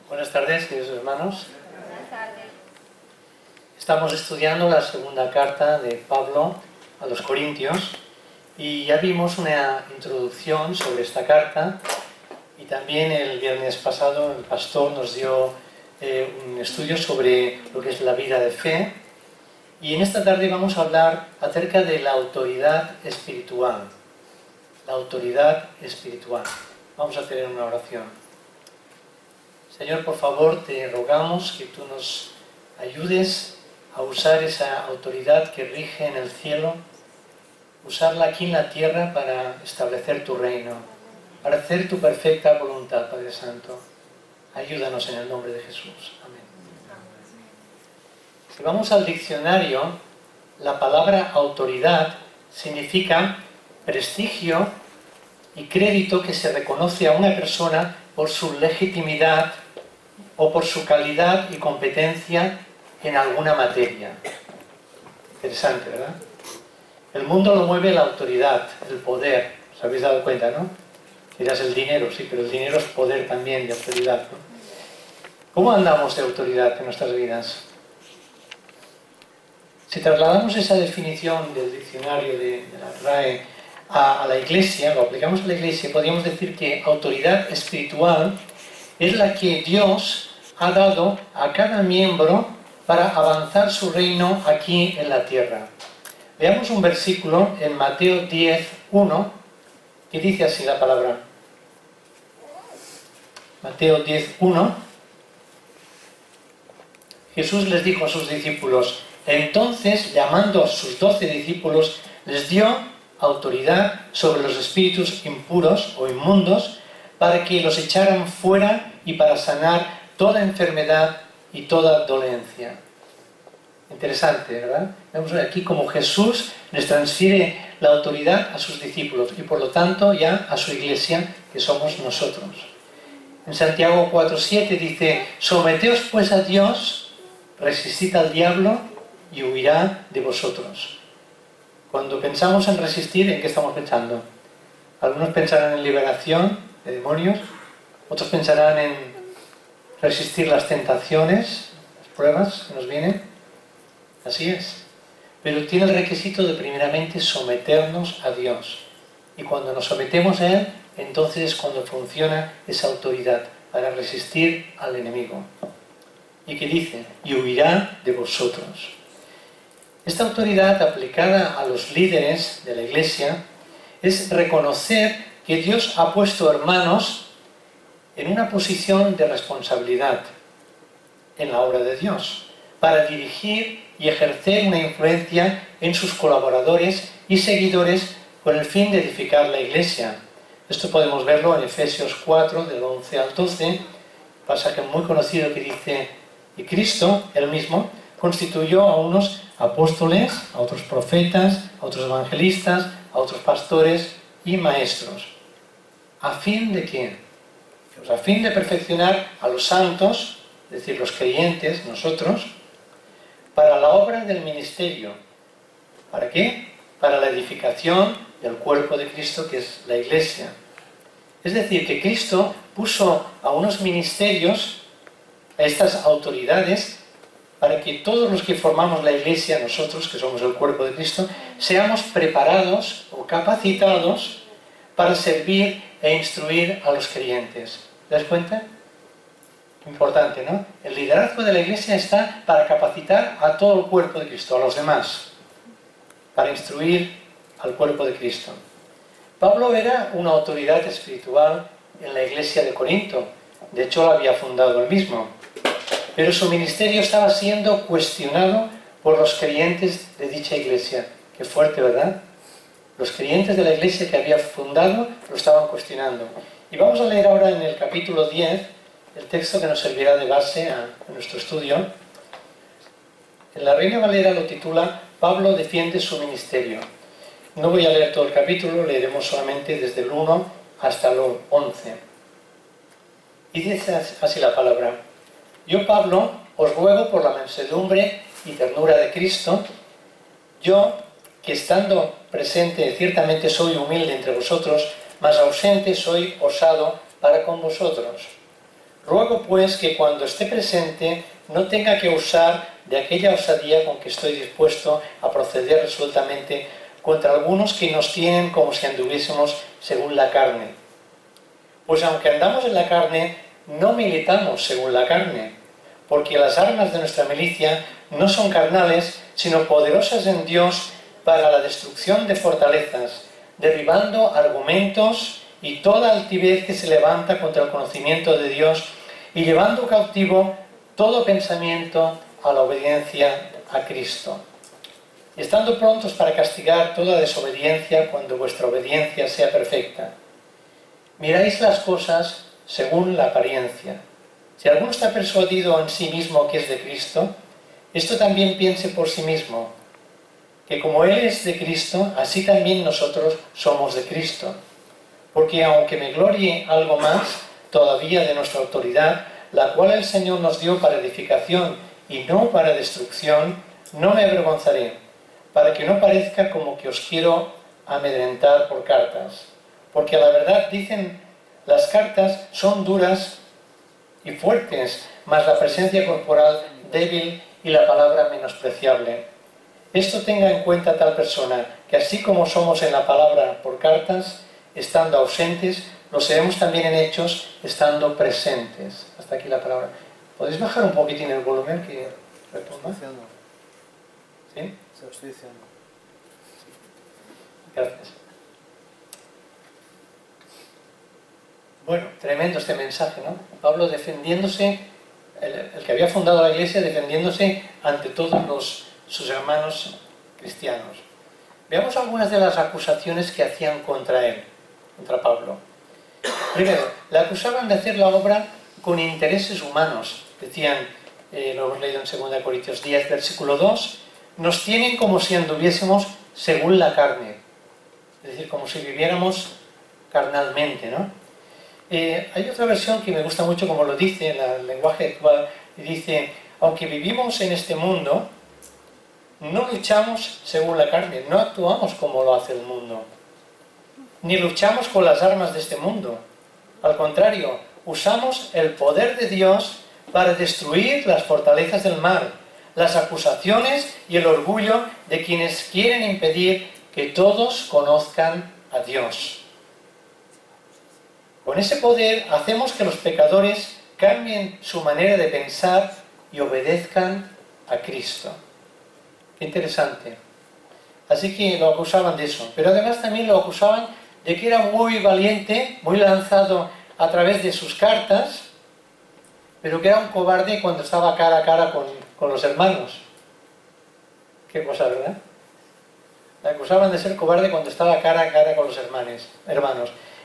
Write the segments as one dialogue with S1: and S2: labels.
S1: Buenas tardes, queridos hermanos.
S2: Buenas tardes.
S1: Estamos estudiando la segunda carta de Pablo a los Corintios y ya vimos una introducción sobre esta carta y también el viernes pasado el pastor nos dio un estudio sobre lo que es la vida de fe y en esta tarde vamos a hablar acerca de la autoridad espiritual. La autoridad espiritual. Vamos a hacer una oración. Señor, por favor, te rogamos que tú nos ayudes a usar esa autoridad que rige en el cielo, usarla aquí en la tierra para establecer tu reino, para hacer tu perfecta voluntad, Padre Santo. Ayúdanos en el nombre de Jesús. Amén. Si vamos al diccionario, la palabra autoridad significa prestigio y crédito que se reconoce a una persona por su legitimidad o por su calidad y competencia en alguna materia. Interesante, ¿verdad? El mundo lo mueve la autoridad, el poder. ¿Os habéis dado cuenta, no? Dirás el dinero, sí, pero el dinero es poder también, de autoridad, ¿no? ¿Cómo andamos de autoridad en nuestras vidas? Si trasladamos esa definición del diccionario de la RAE a la Iglesia, lo aplicamos a la Iglesia, podríamos decir que autoridad espiritual es la que Dios ha dado a cada miembro para avanzar su reino aquí en la tierra. Veamos un versículo en Mateo 10:1 que dice así la palabra. Mateo 10:1. Jesús les dijo a sus discípulos, entonces, llamando a sus 12 discípulos, les dio autoridad sobre los espíritus impuros o inmundos para que los echaran fuera y para sanar toda enfermedad y toda dolencia. Interesante, ¿verdad? Vemos aquí como Jesús les transfiere la autoridad a sus discípulos y por lo tanto ya a su iglesia, que somos nosotros. En Santiago 4:7 dice, someteos pues a Dios, resistid al diablo y huirá de vosotros. Cuando pensamos en resistir, ¿en qué estamos pensando? Algunos pensarán en liberación de demonios, otros pensarán en resistir las tentaciones, las pruebas que nos vienen. Así es. Pero tiene el requisito de primeramente someternos a Dios. Y cuando nos sometemos a Él, entonces es cuando funciona esa autoridad para resistir al enemigo. ¿Y qué dice? Y huirá de vosotros. Esta autoridad aplicada a los líderes de la Iglesia es reconocer que Dios ha puesto hermanos en una posición de responsabilidad en la obra de Dios, para dirigir y ejercer una influencia en sus colaboradores y seguidores con el fin de edificar la Iglesia. Esto podemos verlo en Efesios 4, del 11 al 12, pasaje muy conocido que dice, y Cristo, él mismo, constituyó a unos apóstoles, a otros profetas, a otros evangelistas, a otros pastores y maestros. ¿A fin de qué? Pues a fin de perfeccionar a los santos, es decir, los creyentes, nosotros, para la obra del ministerio. ¿Para qué? Para la edificación del cuerpo de Cristo, que es la Iglesia. Es decir, que Cristo puso a unos ministerios, a estas autoridades, para que todos los que formamos la Iglesia, nosotros, que somos el cuerpo de Cristo, seamos preparados o capacitados para servir e instruir a los creyentes. ¿Te das cuenta? Importante, ¿no? El liderazgo de la Iglesia está para capacitar a todo el cuerpo de Cristo, a los demás, para instruir al cuerpo de Cristo. Pablo era una autoridad espiritual en la Iglesia de Corinto, de hecho la había fundado él mismo, pero su ministerio estaba siendo cuestionado por los creyentes de dicha Iglesia. Qué fuerte, ¿verdad? Los creyentes de la Iglesia que había fundado lo estaban cuestionando. Y vamos a leer ahora en el capítulo 10 el texto que nos servirá de base a nuestro estudio. En la Reina Valera lo titula Pablo defiende su ministerio. No voy a leer todo el capítulo, leeremos solamente desde el 1 hasta el 11. Y dice así la palabra. Yo, Pablo, os ruego por la mansedumbre y ternura de Cristo, yo, que estando presente ciertamente soy humilde entre vosotros, mas ausente soy osado para con vosotros. Ruego pues que cuando esté presente no tenga que usar de aquella osadía con que estoy dispuesto a proceder resueltamente contra algunos que nos tienen como si anduviésemos según la carne. Pues aunque andamos en la carne, no militamos según la carne, porque las armas de nuestra milicia no son carnales, sino poderosas en Dios para la destrucción de fortalezas, derribando argumentos y toda altivez que se levanta contra el conocimiento de Dios y llevando cautivo todo pensamiento a la obediencia a Cristo. Y estando prontos para castigar toda desobediencia cuando vuestra obediencia sea perfecta. Miráis las cosas según la apariencia. Si alguno está persuadido en sí mismo que es de Cristo, esto también piense por sí mismo, que como Él es de Cristo, así también nosotros somos de Cristo. Porque aunque me glorie algo más todavía de nuestra autoridad, la cual el Señor nos dio para edificación y no para destrucción, no me avergonzaré, para que no parezca como que os quiero amedrentar por cartas. Porque a la verdad dicen, las cartas son duras y fuertes, mas la presencia corporal débil y la palabra menospreciable. Esto tenga en cuenta tal persona, que así como somos en la palabra por cartas, estando ausentes, lo seremos también en hechos, estando presentes. Hasta aquí la palabra. ¿Podéis bajar un poquitín el volumen que retumba? ¿Sí?
S2: Se lo estoy diciendo.
S1: Gracias. Bueno, tremendo este mensaje, ¿no? Pablo defendiéndose, el que había fundado la iglesia, defendiéndose ante todos sus hermanos cristianos. Veamos algunas de las acusaciones que hacían contra él, contra Pablo. Primero, le acusaban de hacer la obra con intereses humanos. Decían, lo hemos leído en 2 Corintios 10, versículo 2, nos tienen como si anduviésemos según la carne. Es decir, como si viviéramos carnalmente, ¿no? Hay otra versión que me gusta mucho como lo dice en el lenguaje actual, y dice, aunque vivimos en este mundo, no luchamos según la carne, no actuamos como lo hace el mundo, ni luchamos con las armas de este mundo. Al contrario, usamos el poder de Dios para destruir las fortalezas del mal, las acusaciones y el orgullo de quienes quieren impedir que todos conozcan a Dios. Con ese poder hacemos que los pecadores cambien su manera de pensar y obedezcan a Cristo. Qué interesante. Así que lo acusaban de eso. Pero además también lo acusaban de que era muy valiente, muy lanzado a través de sus cartas, pero que era un cobarde cuando estaba cara a cara con los hermanos. Qué cosa, ¿verdad? Le acusaban de ser cobarde cuando estaba cara a cara con los hermanos.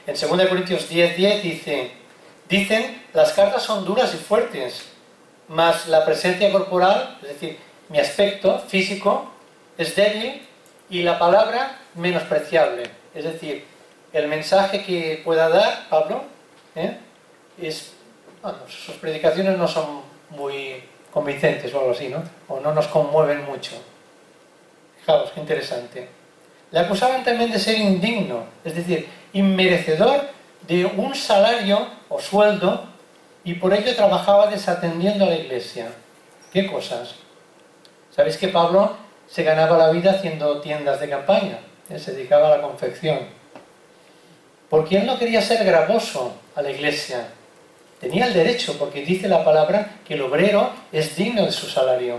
S1: En 2 Corintios 10:10 dicen, las cartas son duras y fuertes, mas la presencia corporal, es decir, mi aspecto físico, es débil y la palabra menospreciable. Es decir, el mensaje que pueda dar Pablo, sus predicaciones no son muy convincentes o algo así, ¿no? O no nos conmueven mucho. Fijaos, qué interesante. Le acusaban también de ser indigno, es decir, inmerecedor de un salario o sueldo, y por ello trabajaba desatendiendo a la iglesia. ¿Qué cosas? ¿Sabéis que Pablo se ganaba la vida haciendo tiendas de campaña? Él se dedicaba a la confección. Porque él no quería ser gravoso a la iglesia. Tenía el derecho, porque dice la palabra que el obrero es digno de su salario.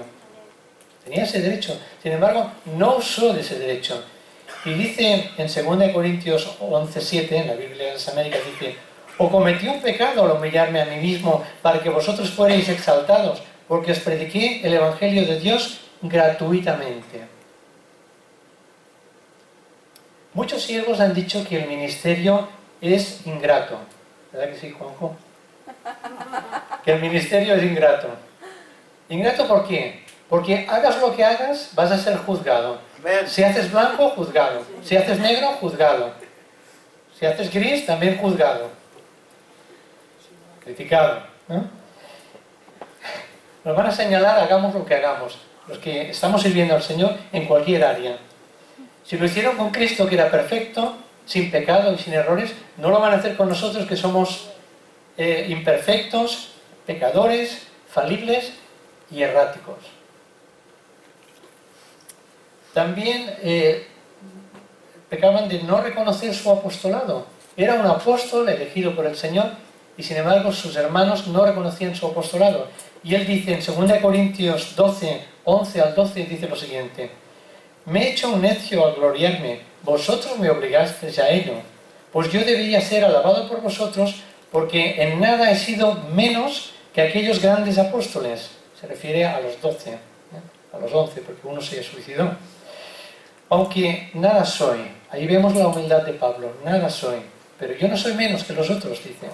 S1: Tenía ese derecho. Sin embargo, no usó de ese derecho. Y dice en 2 Corintios 11:7, en la Biblia de las Américas, dice, o cometí un pecado al humillarme a mí mismo para que vosotros fuerais exaltados, porque os prediqué el Evangelio de Dios gratuitamente. Muchos siervos han dicho que el ministerio es ingrato. ¿Verdad que sí, Juanjo? Que el ministerio es ingrato. ¿Ingrato por qué? Porque hagas lo que hagas, vas a ser juzgado. Si haces blanco, juzgado. Si haces negro, juzgado. Si haces gris, también juzgado. Criticado, ¿no? Nos van a señalar, hagamos lo que hagamos. Los que estamos sirviendo al Señor en cualquier área. Si lo hicieron con Cristo, que era perfecto, sin pecado y sin errores, no lo van a hacer con nosotros, que somos imperfectos pecadores, falibles y erráticos. También pecaban de no reconocer su apostolado. Era un apóstol elegido por el Señor y sin embargo sus hermanos no reconocían su apostolado. Y él dice en 2 Corintios 12, 11 al 12, dice lo siguiente: me he hecho un necio al gloriarme, vosotros me obligasteis a ello, pues yo debería ser alabado por vosotros, porque en nada he sido menos que aquellos grandes apóstoles. Se refiere a los 12, a los 11, porque uno se suicidó. Aunque nada soy, ahí vemos la humildad de Pablo, nada soy, pero yo no soy menos que los otros, dice.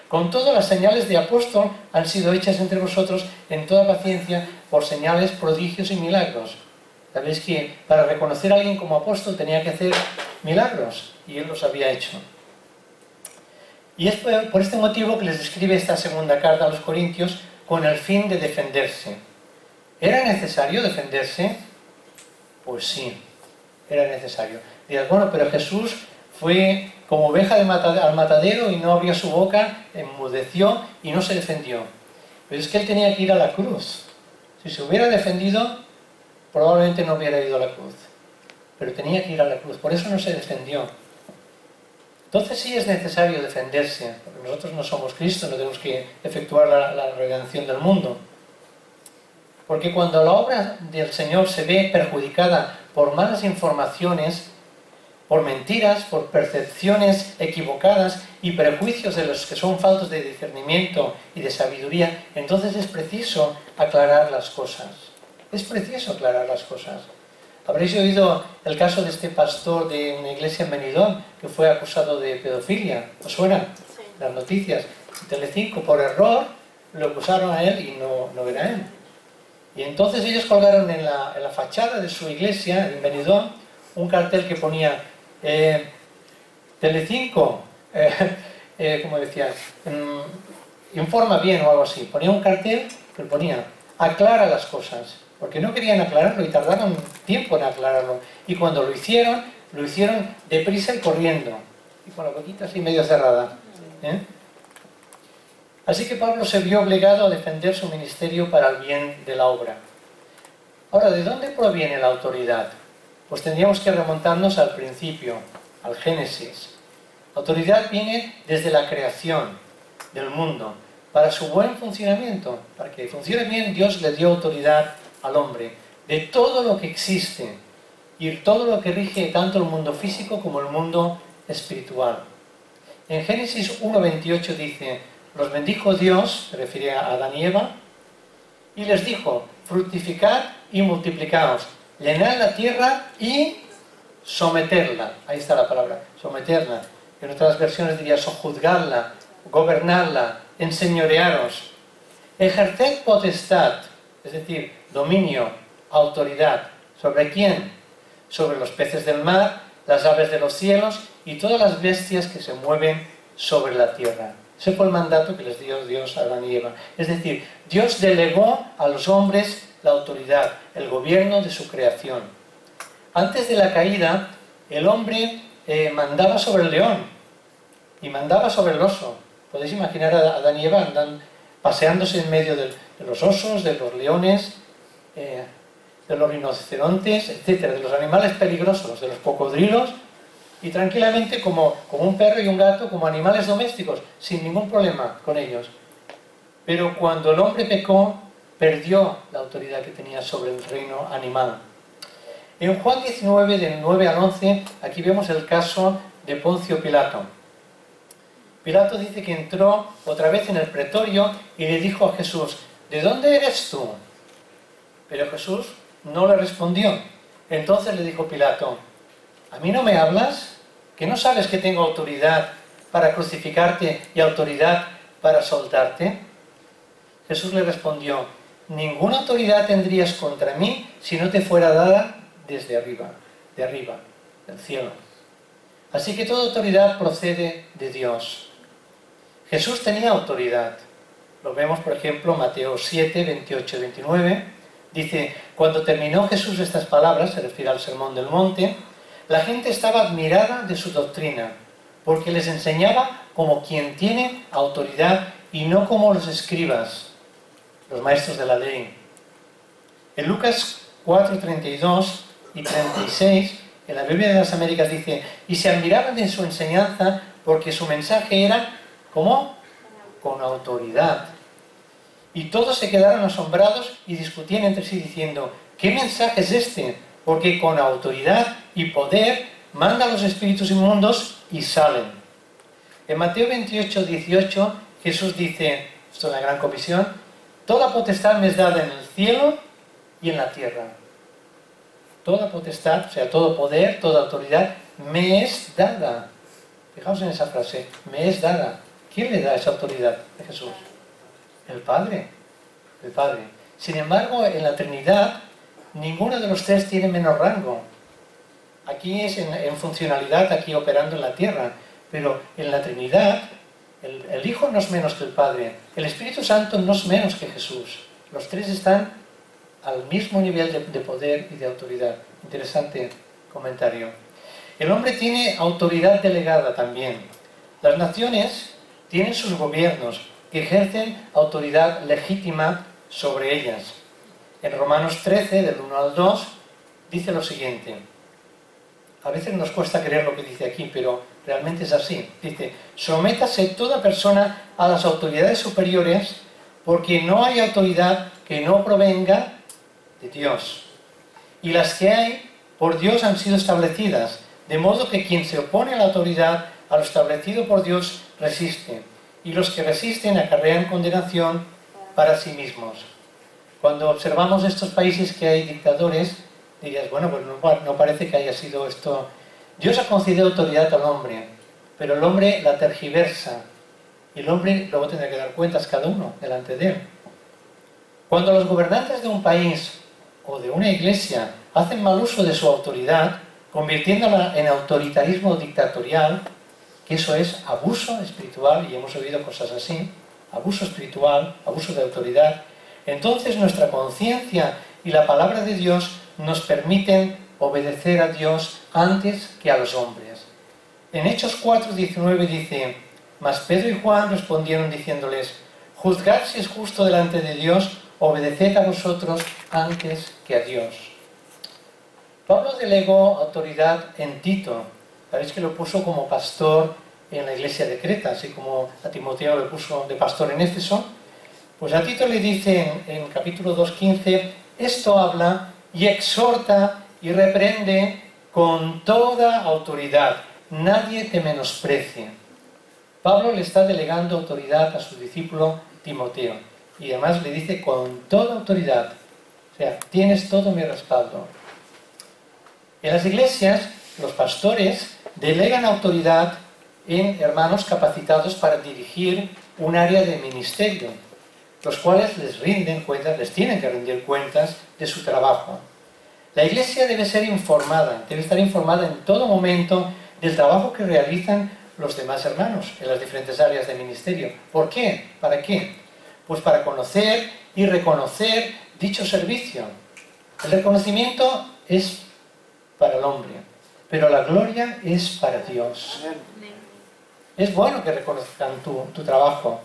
S1: Con todo, las señales de apóstol han sido hechas entre vosotros en toda paciencia por señales, prodigios y milagros. Sabéis que para reconocer a alguien como apóstol tenía que hacer milagros, y él los había hecho. Y es por este motivo que les escribe esta segunda carta a los Corintios con el fin de defenderse. ¿Era necesario defenderse? Pues sí, era necesario. Dirás, bueno, pero Jesús fue como oveja al matadero y no abrió su boca, enmudeció y no se defendió. Pero es que él tenía que ir a la cruz. Si se hubiera defendido, probablemente no hubiera ido a la cruz. Pero tenía que ir a la cruz, por eso no se defendió. Entonces sí es necesario defenderse, porque nosotros no somos Cristo, no tenemos que efectuar la redención del mundo. Porque cuando la obra del Señor se ve perjudicada por malas informaciones, por mentiras, por percepciones equivocadas y prejuicios de los que son faltos de discernimiento y de sabiduría, entonces es preciso aclarar las cosas. Es preciso aclarar las cosas. Habréis oído el caso de este pastor de una iglesia en Benidorm que fue acusado de pedofilia. ¿Os suena? Sí. Las noticias. En Telecinco, por error, lo acusaron a él y no era él. Y entonces ellos colgaron en la fachada de su iglesia en Benidorm un cartel que ponía Telecinco, como decía, informa bien o algo así. Ponía un cartel que ponía aclara las cosas, porque no querían aclararlo y tardaron tiempo en aclararlo. Y cuando lo hicieron deprisa y corriendo, y con la boquita así medio cerrada. Así que Pablo se vio obligado a defender su ministerio para el bien de la obra. Ahora, ¿de dónde proviene la autoridad? Pues tendríamos que remontarnos al principio, al Génesis. La autoridad viene desde la creación del mundo. Para su buen funcionamiento, para que funcione bien, Dios le dio autoridad al hombre de todo lo que existe y todo lo que rige tanto el mundo físico como el mundo espiritual. En Génesis 1:28 dice: los bendijo Dios, se refiere a Adán y Eva, y les dijo: fructificad y multiplicaos, llenad la tierra y someterla. Ahí está la palabra, someterla. En otras versiones diría sojuzgarla, gobernarla, enseñorearos. Ejerced potestad, es decir, dominio, autoridad. ¿Sobre quién? Sobre los peces del mar, las aves de los cielos y todas las bestias que se mueven sobre la tierra. Ese fue el mandato que les dio Dios a Adán y Eva. Es decir, Dios delegó a los hombres la autoridad, el gobierno de su creación. Antes de la caída, el hombre mandaba sobre el león y mandaba sobre el oso. Podéis imaginar a Adán y Eva andan paseándose en medio de los osos, de los leones, de los rinocerontes, etc., de los animales peligrosos, de los cocodrilos, y tranquilamente como un perro y un gato, como animales domésticos, sin ningún problema con ellos. Pero cuando el hombre pecó, perdió la autoridad que tenía sobre el reino animal. En Juan 19, del 9 al 11, aquí vemos el caso de Poncio Pilato. Pilato dice que entró otra vez en el pretorio y le dijo a Jesús: ¿de dónde eres tú? Pero Jesús no le respondió. Entonces le dijo Pilato: ¿a mí no me hablas? ¿Que no sabes que tengo autoridad para crucificarte y autoridad para soltarte? Jesús le respondió: ninguna autoridad tendrías contra mí si no te fuera dada desde arriba, del cielo. Así que toda autoridad procede de Dios. Jesús tenía autoridad. Lo vemos, por ejemplo, Mateo 7, 28 y 29. Dice: cuando terminó Jesús estas palabras, se refiere al Sermón del Monte, la gente estaba admirada de su doctrina, porque les enseñaba como quien tiene autoridad y no como los escribas, los maestros de la ley. En Lucas 4:32 y 36, en la Biblia de las Américas dice: y se admiraban de su enseñanza porque su mensaje era, ¿cómo? Con autoridad. Y todos se quedaron asombrados y discutían entre sí diciendo: ¿qué mensaje es este? Porque con autoridad y poder manda a los espíritus inmundos y salen. En Mateo 28:18 Jesús dice, esto es la gran comisión: toda potestad me es dada en el cielo y en la tierra. Toda potestad, o sea, todo poder, toda autoridad, me es dada. Fijaos en esa frase, me es dada. ¿Quién le da esa autoridad a Jesús? El Padre. El Padre. Sin embargo, en la Trinidad, ninguno de los tres tiene menos rango. Aquí es en funcionalidad, aquí operando en la tierra. Pero en la Trinidad, el Hijo no es menos que el Padre. El Espíritu Santo no es menos que Jesús. Los tres están al mismo nivel de poder y de autoridad. Interesante comentario. El hombre tiene autoridad delegada también. Las naciones tienen sus gobiernos que ejercen autoridad legítima sobre ellas. En Romanos 13, del 1 al 2, dice lo siguiente. A veces nos cuesta creer lo que dice aquí, pero realmente es así. Dice: sométase toda persona a las autoridades superiores, porque no hay autoridad que no provenga de Dios. Y las que hay, por Dios han sido establecidas, de modo que quien se opone a la autoridad, a lo establecido por Dios, resiste. Y los que resisten acarrean condenación para sí mismos. Cuando observamos estos países que hay dictadores, dirías, bueno, pues no parece que haya sido esto. Dios ha concedido autoridad al hombre, pero el hombre la tergiversa. Y el hombre luego tendrá que dar cuentas cada uno delante de él. Cuando los gobernantes de un país o de una iglesia hacen mal uso de su autoridad, convirtiéndola en autoritarismo dictatorial, que eso es abuso espiritual, y hemos oído cosas así, abuso espiritual, abuso de autoridad, entonces nuestra conciencia y la palabra de Dios nos permiten obedecer a Dios antes que a los hombres. En Hechos 4:19 dice: mas Pedro y Juan respondieron diciéndoles: juzgad si es justo delante de Dios, obedeced a vosotros antes que a Dios. Pablo delegó autoridad en Tito. Sabéis que lo puso como pastor en la iglesia de Creta, así como a Timoteo le puso de pastor en Éfeso. Pues a Tito le dice en capítulo 2:15: esto habla y exhorta y reprende con toda autoridad. Nadie te menosprecie. Pablo le está delegando autoridad a su discípulo Timoteo. Y además le dice con toda autoridad. O sea, tienes todo mi respaldo. En las iglesias, los pastores delegan autoridad en hermanos capacitados para dirigir un área de ministerio, los cuales les rinden cuentas, les tienen que rendir cuentas de su trabajo. La iglesia debe ser informada, debe estar informada en todo momento del trabajo que realizan los demás hermanos en las diferentes áreas de ministerio. ¿Por qué? ¿Para qué? Pues para conocer y reconocer dicho servicio. El reconocimiento es para el hombre, pero la gloria es para Dios. Es bueno que reconozcan tu trabajo,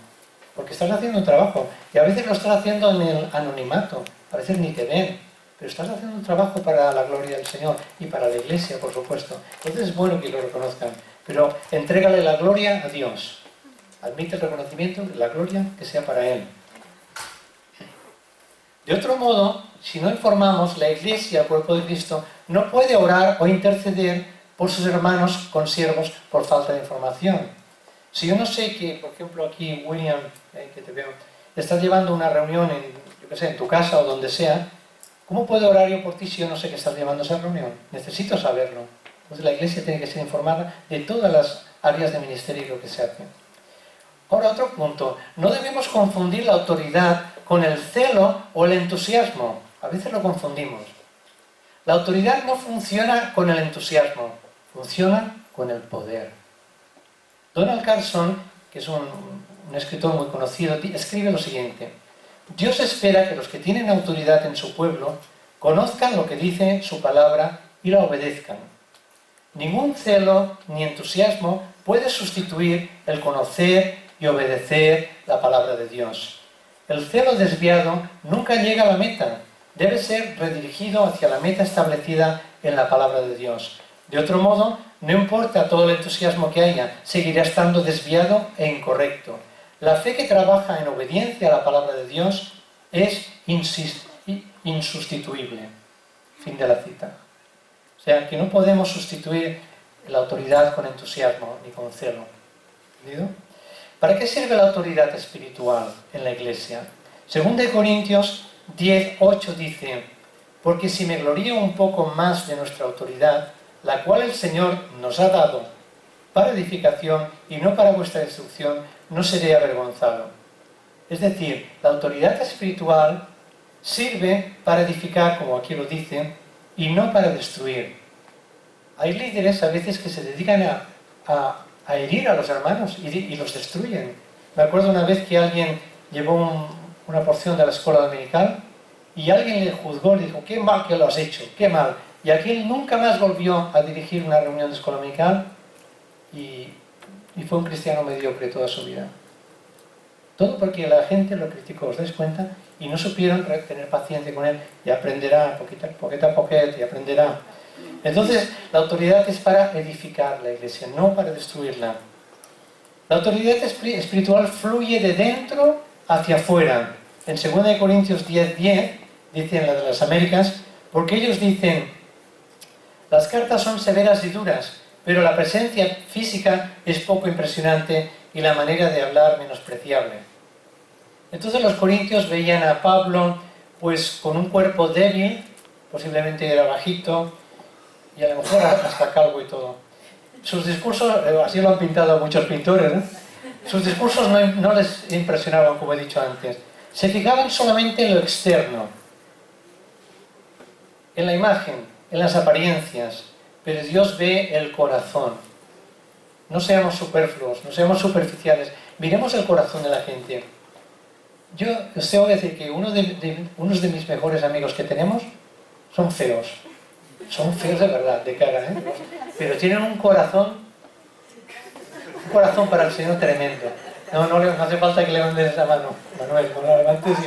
S1: porque estás haciendo un trabajo, y a veces lo estás haciendo en el anonimato, a veces ni te ven, pero estás haciendo un trabajo para la gloria del Señor y para la iglesia, por supuesto. Entonces es bueno que lo reconozcan, pero entrégale la gloria a Dios. Admite el reconocimiento de la gloria que sea para Él. De otro modo, si no informamos, la iglesia, el cuerpo de Cristo, no puede orar o interceder por sus hermanos consiervos por falta de información. Si yo no sé que, por ejemplo, aquí William, que te veo, estás llevando una reunión en tu casa o donde sea, ¿cómo puedo orar yo por ti si yo no sé que estás llevando esa reunión? Necesito saberlo. Entonces la iglesia tiene que ser informada de todas las áreas de ministerio y lo que se hace. Ahora, otro punto. No debemos confundir la autoridad con el celo o el entusiasmo. A veces lo confundimos. La autoridad no funciona con el entusiasmo, funciona con el poder. Donald Carson, que es un escritor muy conocido, escribe lo siguiente: Dios espera que los que tienen autoridad en su pueblo conozcan lo que dice su palabra y la obedezcan. Ningún celo ni entusiasmo puede sustituir el conocer y obedecer la palabra de Dios. El celo desviado nunca llega a la meta. Debe ser redirigido hacia la meta establecida en la palabra de Dios. De otro modo, no importa todo el entusiasmo que haya, seguirá estando desviado e incorrecto. La fe que trabaja en obediencia a la palabra de Dios es insustituible. Fin de la cita. O sea, que no podemos sustituir la autoridad con entusiasmo ni con celo. ¿Entendido? ¿Para qué sirve la autoridad espiritual en la Iglesia? 2 Corintios 10:8 dice: porque si me glorío un poco más de nuestra autoridad, la cual el Señor nos ha dado para edificación y no para vuestra destrucción, no seré avergonzado. Es decir, la autoridad espiritual sirve para edificar, como aquí lo dice, y no para destruir. Hay líderes a veces que se dedican a herir a los hermanos y los destruyen. Me acuerdo una vez que alguien llevó una porción de la escuela dominical y alguien le juzgó, le dijo: qué mal que lo has hecho, qué mal. Y aquel nunca más volvió a dirigir una reunión de escuela dominical y fue un cristiano mediocre toda su vida. Todo porque la gente lo criticó, ¿os dais cuenta? Y no supieron tener paciencia con él, y aprenderá poquito a poquito, y aprenderá. Entonces, la autoridad es para edificar la iglesia, no para destruirla. La autoridad espiritual fluye de dentro hacia afuera. En 2 Corintios 10:10, dice en la de las Américas, porque ellos dicen: las cartas son severas y duras, pero la presencia física es poco impresionante y la manera de hablar menospreciable. Entonces los corintios veían a Pablo pues con un cuerpo débil, posiblemente era bajito y a lo mejor hasta calvo y todo. Sus discursos, así lo han pintado muchos pintores, ¿no? Sus discursos no les impresionaban, como he dicho antes. Se fijaban solamente en lo externo, en la imagen, en las apariencias, pero Dios ve el corazón. No seamos superfluos, no seamos superficiales, miremos el corazón de la gente. Yo os tengo que decir que unos de mis mejores amigos que tenemos son feos de verdad, de cara, ¿eh? Pero tienen un corazón para el Señor tremendo. No hace falta que levantes esa mano, Manuel, no la levantes y...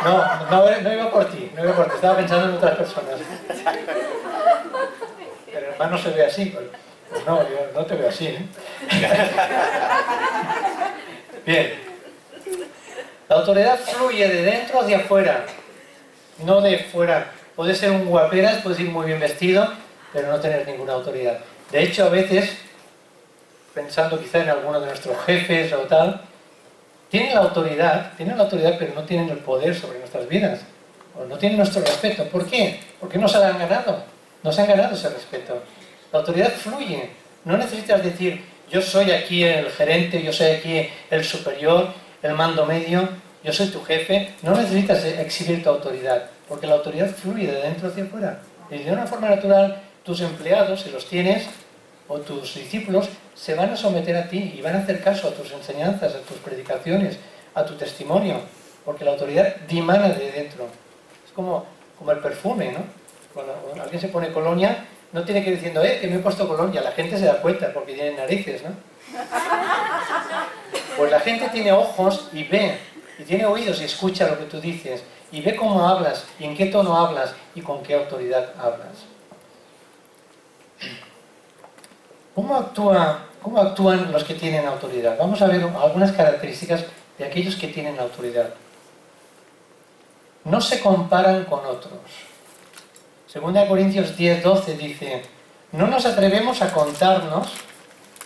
S1: No iba por ti, estaba pensando en otras personas. Pero el hermano se ve así, pues no, yo no te veo así, ¿eh? Bien. La autoridad fluye de dentro hacia afuera, no de fuera. Puede ser un guaperas, puedes ir muy bien vestido, pero no tener ninguna autoridad. De hecho, a veces, pensando quizá en alguno de nuestros jefes o tal, tienen la autoridad, pero no tienen el poder sobre nuestras vidas. O no tienen nuestro respeto. ¿Por qué? Porque no se han ganado. No se han ganado ese respeto. La autoridad fluye. No necesitas decir: yo soy aquí el gerente, yo soy aquí el superior, el mando medio, yo soy tu jefe. No necesitas exhibir tu autoridad, porque la autoridad fluye de dentro hacia afuera. Y de una forma natural, tus empleados, si los tienes, o tus discípulos, se van a someter a ti y van a hacer caso a tus enseñanzas, a tus predicaciones, a tu testimonio, porque la autoridad dimana de dentro. Es como el perfume, ¿no? Cuando alguien se pone colonia, no tiene que ir diciendo: que me he puesto colonia. La gente se da cuenta porque tiene narices, ¿no? Pues la gente tiene ojos y ve, y tiene oídos y escucha lo que tú dices, y ve cómo hablas, y en qué tono hablas, y con qué autoridad hablas. ¿Cómo actúan los que tienen autoridad? Vamos a ver algunas características de aquellos que tienen autoridad. No se comparan con otros. 2 Corintios 10:12 dice: no nos atrevemos a contarnos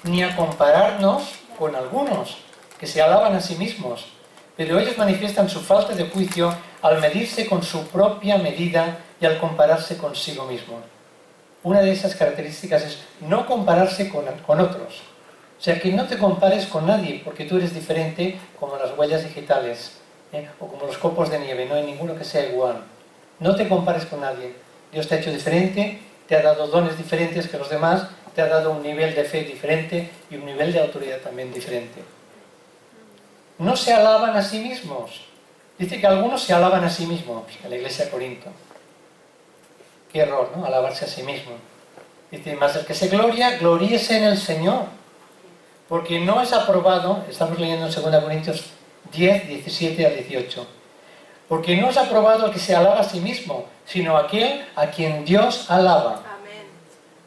S1: ni a compararnos con algunos que se alaban a sí mismos, pero ellos manifiestan su falta de juicio al medirse con su propia medida y al compararse consigo mismo. Una de esas características es no compararse con otros. O sea, que no te compares con nadie, porque tú eres diferente, como las huellas digitales, o como los copos de nieve. No hay ninguno que sea igual. No te compares con nadie. Dios te ha hecho diferente, te ha dado dones diferentes que los demás, te ha dado un nivel de fe diferente y un nivel de autoridad también diferente. No se alaban a sí mismos. Dice que algunos se alaban a sí mismos en la iglesia de Corinto. Qué error, ¿no? Alabarse a sí mismo. Dice: mas el que se gloria, gloríese en el Señor. Porque no es aprobado, estamos leyendo en 2 Corintios 10, 17 al 18, porque no es aprobado el que se alaba a sí mismo, sino aquel a quien Dios alaba.
S2: Amén.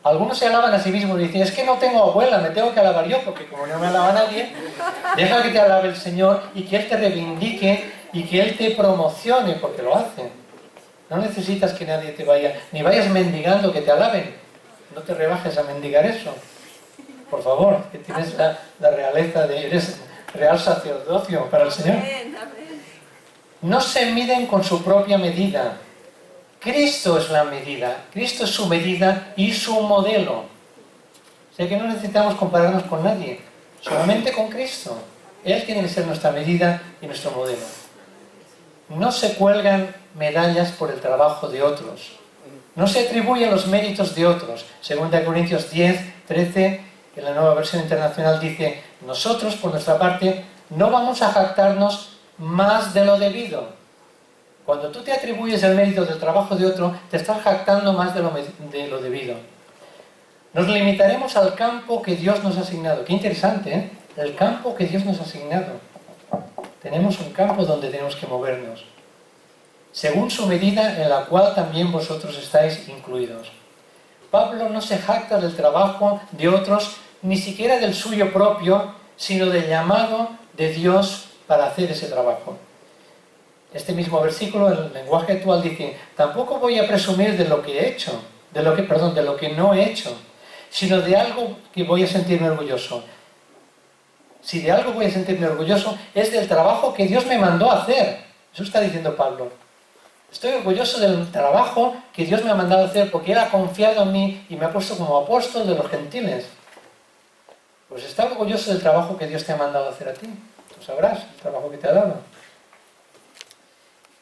S1: Algunos se alaban a sí mismos y dicen, es que no tengo abuela, me tengo que alabar yo, porque como no me alaba nadie, deja que te alabe el Señor y que Él te reivindique y que Él te promocione, porque lo hace. No necesitas que nadie te vaya, ni vayas mendigando que te alaben. No te rebajes a mendigar eso. Por favor, que tienes la realeza de... eres real sacerdocio para el Señor.
S2: Amén, amén.
S1: No se miden con su propia medida. Cristo es la medida. Cristo es su medida y su modelo. O sea que no necesitamos compararnos con nadie. Solamente con Cristo. Él tiene que ser nuestra medida y nuestro modelo. No se cuelgan medallas por el trabajo de otros. No se atribuyen los méritos de otros. 2 Corintios 10, 13, en la Nueva Versión Internacional dice, nosotros, por nuestra parte, no vamos a jactarnos más de lo debido. Cuando tú te atribuyes el mérito del trabajo de otro, te estás jactando más de lo debido. Nos limitaremos al campo que Dios nos ha asignado. Qué interesante, ¿eh? El campo que Dios nos ha asignado. Tenemos un campo donde tenemos que movernos, según su medida en la cual también vosotros estáis incluidos. Pablo no se jacta del trabajo de otros, ni siquiera del suyo propio, sino del llamado de Dios para hacer ese trabajo. Este mismo versículo, en el lenguaje actual, dice, tampoco voy a presumir de lo que he hecho, de lo que no he hecho, sino de algo que voy a sentirme orgulloso. Si de algo voy a sentirme orgulloso, es del trabajo que Dios me mandó a hacer. Eso está diciendo Pablo. Estoy orgulloso del trabajo que Dios me ha mandado a hacer porque Él ha confiado en mí y me ha puesto como apóstol de los gentiles. Pues está orgulloso del trabajo que Dios te ha mandado a hacer a ti. Tú sabrás el trabajo que te ha dado.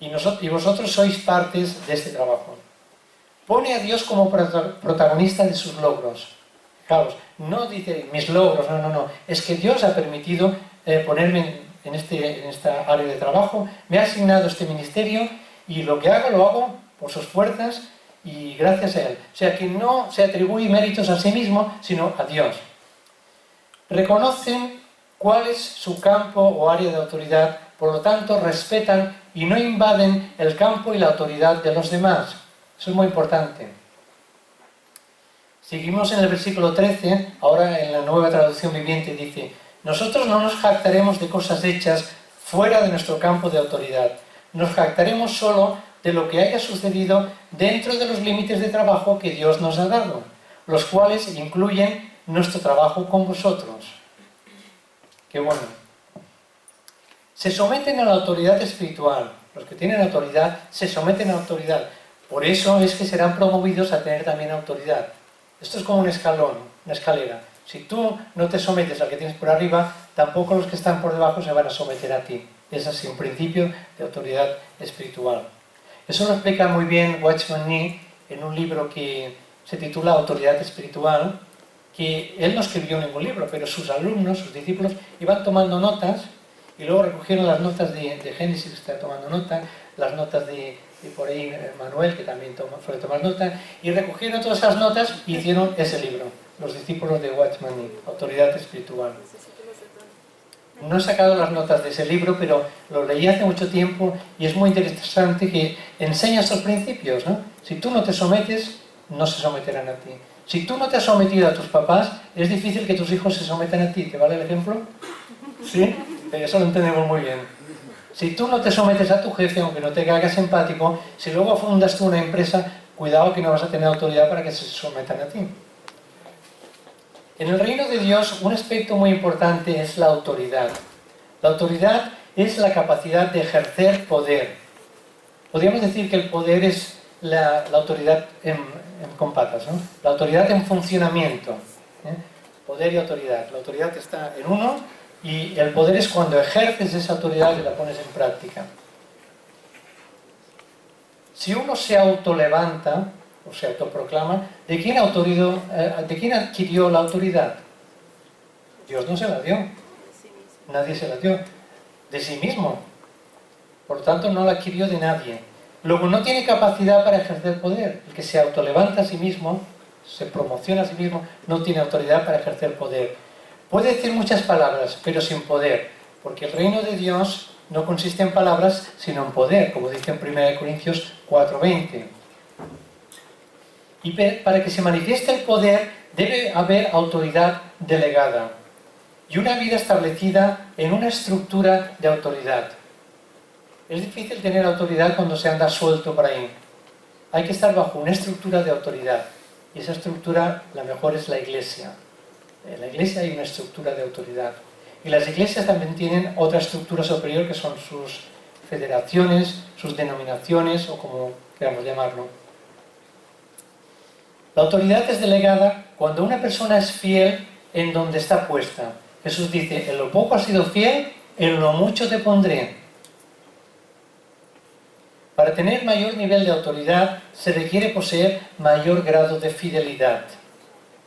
S1: Y vosotros sois partes de este trabajo. Pone a Dios como protagonista de sus logros. Fijaos, no dice mis logros, no. Es que Dios ha permitido ponerme en esta área de trabajo, me ha asignado este ministerio y lo que hago lo hago por sus fuerzas y gracias a Él. O sea que no se atribuye méritos a sí mismo, sino a Dios. Reconocen cuál es su campo o área de autoridad, por lo tanto respetan y no invaden el campo y la autoridad de los demás. Eso es muy importante. Seguimos en el versículo 13, ahora en la Nueva Traducción Viviente dice, nosotros no nos jactaremos de cosas hechas fuera de nuestro campo de autoridad. Nos jactaremos solo de lo que haya sucedido dentro de los límites de trabajo que Dios nos ha dado, los cuales incluyen nuestro trabajo con vosotros. Qué bueno. Se someten a la autoridad espiritual. Los que tienen autoridad se someten a la autoridad. Por eso es que serán promovidos a tener también autoridad. Esto es como un escalón, una escalera. Si tú no te sometes al que tienes por arriba, tampoco los que están por debajo se van a someter a ti. Es así, un principio de autoridad espiritual. Eso lo explica muy bien Watchman Nee en un libro que se titula Autoridad Espiritual, que él no escribió ningún libro, pero sus alumnos, sus discípulos, iban tomando notas y luego recogieron las notas de Génesis, que está tomando nota, las notas de por ahí Manuel, que también suele tomar nota, y recogieron todas esas notas y hicieron ese libro, los discípulos de Watchman Nee, Autoridad Espiritual. No he sacado las notas de ese libro, pero lo leí hace mucho tiempo y es muy interesante que enseña estos principios, ¿no? Si tú no te sometes, no se someterán a ti. Si tú no te has sometido a tus papás, es difícil que tus hijos se sometan a ti. ¿Te vale el ejemplo? ¿Sí? Eso lo entendemos muy bien. Si tú no te sometes a tu jefe, aunque no te hagas empático, si luego fundas tú una empresa, cuidado que no vas a tener autoridad para que se sometan a ti. En el reino de Dios, un aspecto muy importante es la autoridad. La autoridad es la capacidad de ejercer poder. Podríamos decir que el poder es la autoridad con patas, ¿no? La autoridad en funcionamiento. Poder y autoridad. La autoridad está en uno y el poder es cuando ejerces esa autoridad y la pones en práctica. Si uno se autolevanta o se autoproclama, ¿de quién adquirió la autoridad? Dios no se la dio. Nadie se la dio. De sí mismo. Por lo tanto, no la adquirió de nadie. Luego, no tiene capacidad para ejercer poder. El que se autolevanta a sí mismo, se promociona a sí mismo, no tiene autoridad para ejercer poder. Puede decir muchas palabras, pero sin poder, porque el reino de Dios no consiste en palabras, sino en poder, como dice en 1 Corintios 4:20. Y para que se manifieste el poder, debe haber autoridad delegada y una vida establecida en una estructura de autoridad. Es difícil tener autoridad cuando se anda suelto por ahí. Hay que estar bajo una estructura de autoridad. Y esa estructura, la mejor, es la iglesia. En la iglesia hay una estructura de autoridad. Y las iglesias también tienen otra estructura superior, que son sus federaciones, sus denominaciones, o como queramos llamarlo. La autoridad es delegada cuando una persona es fiel en donde está puesta. Jesús dice, en lo poco has sido fiel, en lo mucho te pondré. Para tener mayor nivel de autoridad se requiere poseer mayor grado de fidelidad.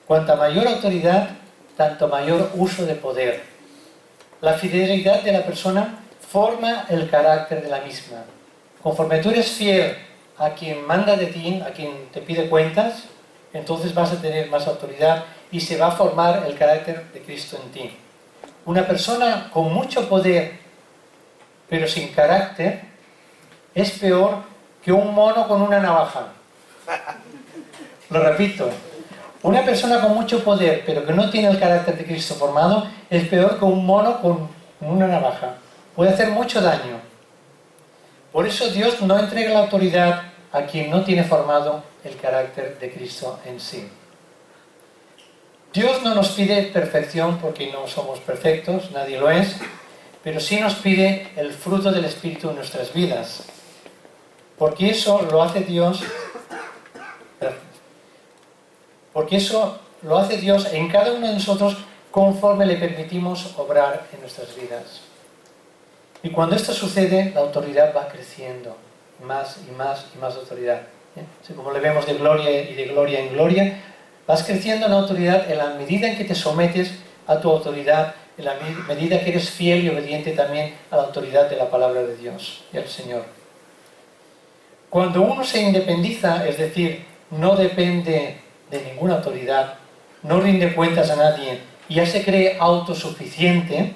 S1: Cuanta mayor autoridad, tanto mayor uso de poder. La fidelidad de la persona forma el carácter de la misma. Conforme tú eres fiel a quien manda de ti, a quien te pide cuentas, entonces vas a tener más autoridad y se va a formar el carácter de Cristo en ti. Una persona con mucho poder, pero sin carácter, es peor que un mono con una navaja. Lo repito, una persona con mucho poder, pero que no tiene el carácter de Cristo formado, es peor que un mono con una navaja. Puede hacer mucho daño. Por eso Dios no entrega la autoridad a quien no tiene formado el carácter de Cristo en sí. Dios no nos pide perfección porque no somos perfectos, nadie lo es, pero sí nos pide el fruto del Espíritu en nuestras vidas. Porque eso lo hace Dios, en cada uno de nosotros conforme le permitimos obrar en nuestras vidas. Y cuando esto sucede, la autoridad va creciendo, más y más y más autoridad. Así como le vemos de gloria y de gloria en gloria, vas creciendo en autoridad en la medida en que te sometes a tu autoridad, en la medida que eres fiel y obediente también a la autoridad de la palabra de Dios y al Señor. Cuando uno se independiza, es decir, no depende de ninguna autoridad, no rinde cuentas a nadie y ya se cree autosuficiente,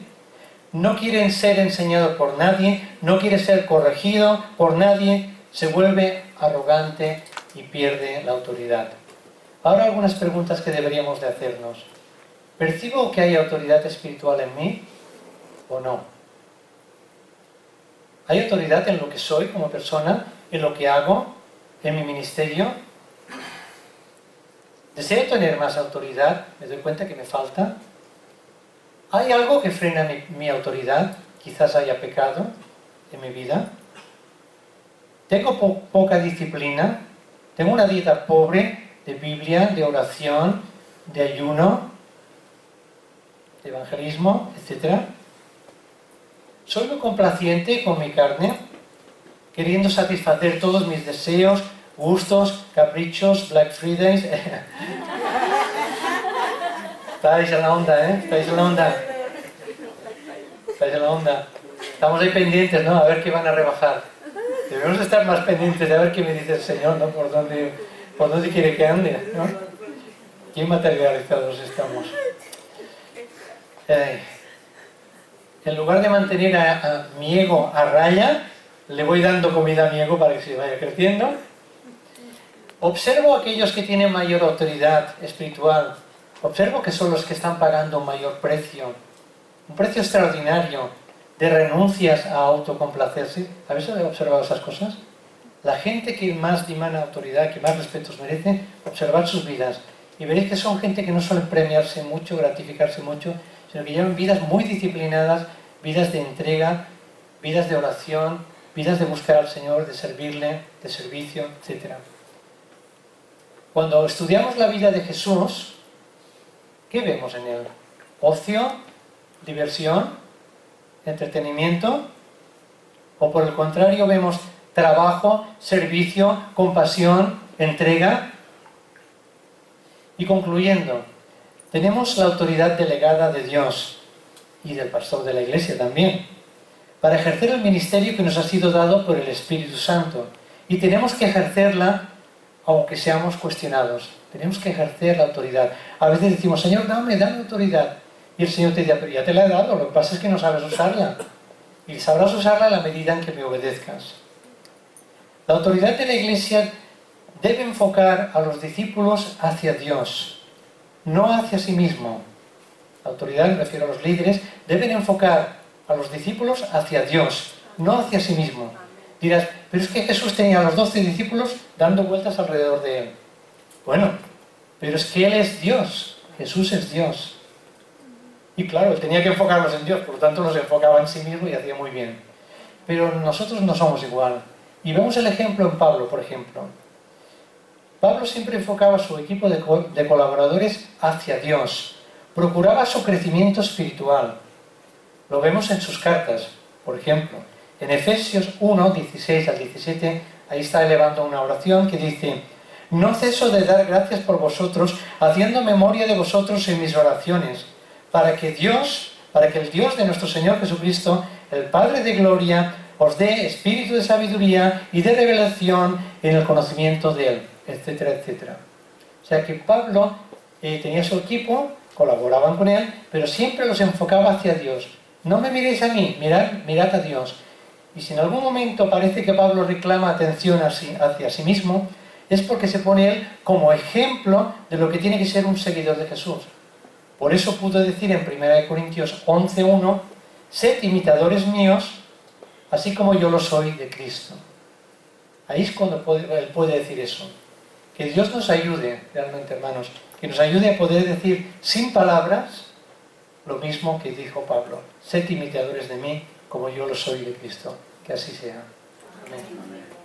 S1: no quiere ser enseñado por nadie, no quiere ser corregido por nadie, se vuelve arrogante y pierde la autoridad. Ahora algunas preguntas que deberíamos de hacernos. ¿Percibo que hay autoridad espiritual en mí o no? ¿Hay autoridad en lo que soy como persona, en lo que hago, en mi ministerio? ¿Deseo tener más autoridad? ¿Me doy cuenta que me falta? ¿Hay algo que frena mi autoridad? Quizás haya pecado en mi vida. ¿Tengo poca disciplina? ¿Tengo una dieta pobre de Biblia, de oración, de ayuno, de evangelismo, etcétera? ¿Soy muy complaciente con mi carne, queriendo satisfacer todos mis deseos, gustos, caprichos, Black Fridays? Estáis en la onda, ¿eh? Estáis en la onda. Estáis en la onda. Estamos ahí pendientes, ¿no? A ver qué van a rebajar. Debemos estar más pendientes de a ver qué me dice el Señor, ¿no? Por dónde quiere que ande, ¿no? Qué materializados estamos. En lugar de mantener a mi ego a raya, le voy dando comida a mi ego para que se vaya creciendo. Observo a aquellos que tienen mayor autoridad espiritual. Observo que son los que están pagando un mayor precio. Un precio extraordinario de renuncias a autocomplacerse. ¿Habéis observado esas cosas? La gente que más dimana autoridad, que más respetos merece, observad sus vidas. Y veréis que son gente que no suelen premiarse mucho, gratificarse mucho, sino que llevan vidas muy disciplinadas, vidas de entrega, vidas de oración, vidas de buscar al Señor, de servirle, de servicio, etc. Cuando estudiamos la vida de Jesús, ¿qué vemos en él? ¿Ocio? ¿Diversión? ¿Entretenimiento? ¿O por el contrario vemos trabajo, servicio, compasión, entrega? Y concluyendo, tenemos la autoridad delegada de Dios y del pastor de la iglesia también, para ejercer el ministerio que nos ha sido dado por el Espíritu Santo. Y tenemos que ejercerla aunque seamos cuestionados. Tenemos que ejercer la autoridad. A veces decimos, Señor, dame autoridad. Y el Señor te dice, pero ya te la he dado, lo que pasa es que no sabes usarla. Y sabrás usarla a la medida en que me obedezcas. La autoridad de la Iglesia debe enfocar a los discípulos hacia Dios, no hacia sí mismo. La autoridad, me refiero a los líderes, deben enfocar a los discípulos hacia Dios, no hacia sí mismo. Dirás, pero es que Jesús tenía a los 12 discípulos dando vueltas alrededor de él. Bueno, pero es que Él es Dios, Jesús es Dios. Y claro, Él tenía que enfocarlos en Dios, por lo tanto los enfocaba en sí mismo y hacía muy bien. Pero nosotros no somos igual. Y vemos el ejemplo en Pablo, por ejemplo. Pablo siempre enfocaba a su equipo de colaboradores hacia Dios. Procuraba su crecimiento espiritual. Lo vemos en sus cartas, por ejemplo. En Efesios 1, 16 al 17, ahí está elevando una oración que dice: no ceso de dar gracias por vosotros, haciendo memoria de vosotros en mis oraciones, para que el Dios de nuestro Señor Jesucristo, el Padre de gloria, os dé espíritu de sabiduría y de revelación en el conocimiento de Él, etcétera, etcétera. O sea que Pablo tenía su equipo, colaboraban con él, pero siempre los enfocaba hacia Dios. No me miréis a mí, mirad a Dios. Y si en algún momento parece que Pablo reclama atención hacia sí mismo, es porque se pone él como ejemplo de lo que tiene que ser un seguidor de Jesús. Por eso pudo decir en 1 Corintios 11:1, sed imitadores míos, así como yo lo soy de Cristo. Ahí es cuando él puede decir eso. Que Dios nos ayude, realmente, hermanos, que nos ayude a poder decir sin palabras lo mismo que dijo Pablo. Sed imitadores de mí, como yo lo soy de Cristo. Que así sea. Amén.